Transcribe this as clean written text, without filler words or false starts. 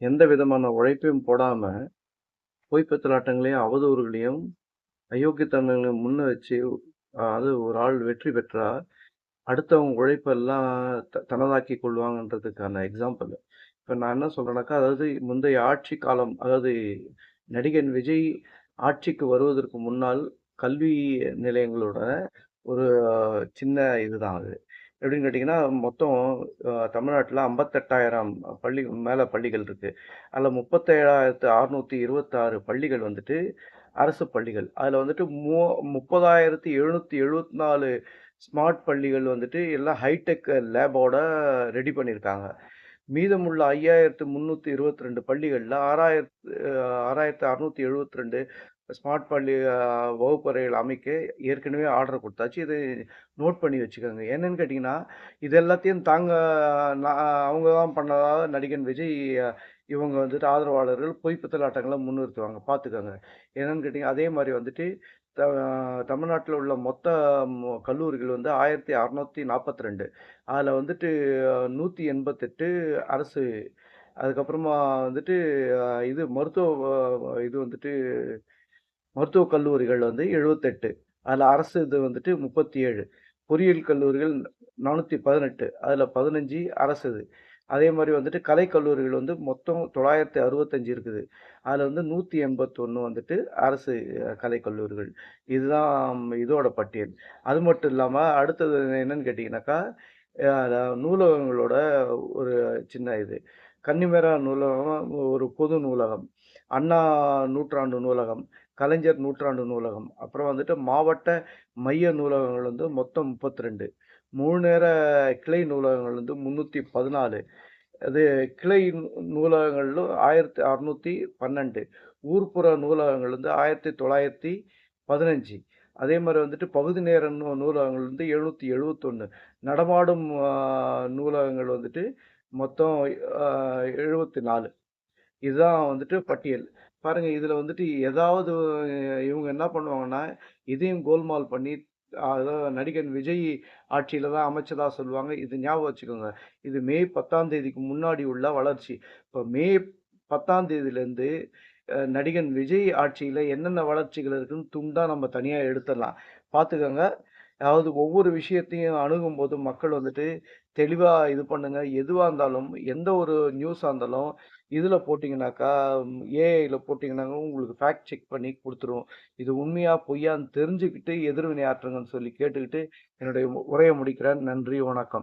எந்த விதமான உழைப்பையும் போடாம, பொய் பித்தலாட்டங்களையும், அவதூறுகளையும், அயோக்கியத்தனங்களையும் முன்ன வச்சு, அது ஒரு ஆள் வெற்றி பெற்றா, அடுத்தவங்க உழைப்பெல்லாம் தனதாக்கிக் கொள்வாங்கன்றதுக்கான எக்ஸாம்பிள். இப்ப நான் என்ன சொல்றேன்னாக்கா, அதாவது முந்தைய ஆட்சி காலம், அதாவது நடிகன் விஜய் ஆட்சிக்கு வருவதற்கு முன்னால் கல்வி நிலையங்களோட ஒரு சின்ன இதுதான் அது. எப்படின்னு கேட்டீங்கன்னா, மொத்தம் தமிழ்நாட்டுல 58,000 மேல பள்ளிகள் இருக்கு. அதுல 37,626 பள்ளிகள் வந்துட்டு அரசு பள்ளிகள். அதுல வந்துட்டு 30,774 ஸ்மார்ட் பள்ளிகள் வந்துட்டு எல்லாம் ஹைடெக் லேபோட ரெடி பண்ணியிருக்காங்க. மீதமுள்ள 5,322 பள்ளிகள்ல 6,672 ஸ்மார்ட் பள்ளி வகுப்பறைகள் அமைக்க ஏற்கனவே ஆர்டர் குடுத்தாச்சு. இது நோட் பண்ணி வச்சுக்கோங்க. என்னன்னு கேட்டீங்கன்னா, இது எல்லாத்தையும் அவங்க தான் பண்ணதா நடிகன் விஜய் இவங்க வந்துட்டு ஆதரவாளர்கள் பொய் பித்தலாட்டங்கள முன்னிறுத்துவாங்க. பார்த்துக்கோங்க. என்னன்னு கேட்டீங்கன்னா, அதே மாரி வந்துட்டு த தமிழ்நாட்டுல உள்ள மொத்த கல்லூரிகள் வந்து 1642. அதுல வந்துட்டு 188 அரசு. அதுக்கப்புறமா வந்துட்டு இது இது வந்துட்டு மருத்துவக் கல்லூரிகள் வந்து 78. அதுல அரசு இது வந்துட்டு 37. பொறியியல் கல்லூரிகள் 418. அதுல 15 அரசுது. அதே மாரி வந்துட்டு கலைக் கல்லூரிகள் வந்து மொத்தம் 965 இருக்குது. அதுல வந்து 181 வந்துட்டு அரசு கலைக் கல்லூரிகள். இதுதான் இதோட பட்டியல். அது மட்டும் இல்லாம அடுத்தது என்னன்னு கேட்டீங்கன்னாக்கா, நூலகங்களோட ஒரு சின்ன இது. கன்னிமரா நூலகம் ஒரு பொது நூலகம். அண்ணா நூற்றாண்டு நூலகம், கலைஞர் நூற்றாண்டு நூலகம், அப்புறம் வந்துட்டு மாவட்ட மைய நூலகங்கள் வந்து மொத்தம் 32. முழு நேர கிளை நூலகங்கள் வந்து 314. அது கிளை நூலகங்களும் 1612. ஊர்ப்புற நூலகங்கள் வந்து 1915. அதே மாரி வந்துட்டு பகுதி நேர நூலகங்கள் வந்து 771. நடமாடும் நூலகங்கள் வந்துட்டு மொத்தம் 74. இதுதான் வந்துட்டு பட்டியல். பாருங்க இதுல வந்துட்டு ஏதாவது இவங்க என்ன பண்ணுவாங்கன்னா, இதையும் கோல்மால் பண்ணி அதாவது நடிகன் விஜய் ஆட்சியில தான் அமைச்சதா சொல்லுவாங்க. இது ஞாபகம் வச்சுக்கோங்க. இது மே 10ஆம் தேதிக்கு முன்னாடி உள்ள வளர்ச்சி. இப்ப மே 10ஆம் தேதியிலேருந்து நடிகன் விஜய் ஆட்சியில என்னென்ன வளர்ச்சிகள் இருக்குன்னு துண்டா நம்ம தனியா எடுத்துடலாம். பார்த்துக்கோங்க. அதாவது ஒவ்வொரு விஷயத்தையும் அணுகும்போது மக்கள் வந்துட்டு தெளிவா இது பண்ணுங்க. எதுவா இருந்தாலும், எந்த ஒரு நியூஸா இருந்தாலும், இதுல போட்டீங்கன்னாக்கா, ஏஐல போட்டீங்கன்னாங்க உங்களுக்கு ஃபேக்ட் செக் பண்ணி குடுத்துரும். இது உண்மையா, பொய்யான்னு தெரிஞ்சுக்கிட்டு எதிர்வினை ஆற்றுங்கன்னு சொல்லி கேட்டுக்கிட்டு, என்னுடைய உரைய முடிக்கிறேன். நன்றி, வணக்கம்.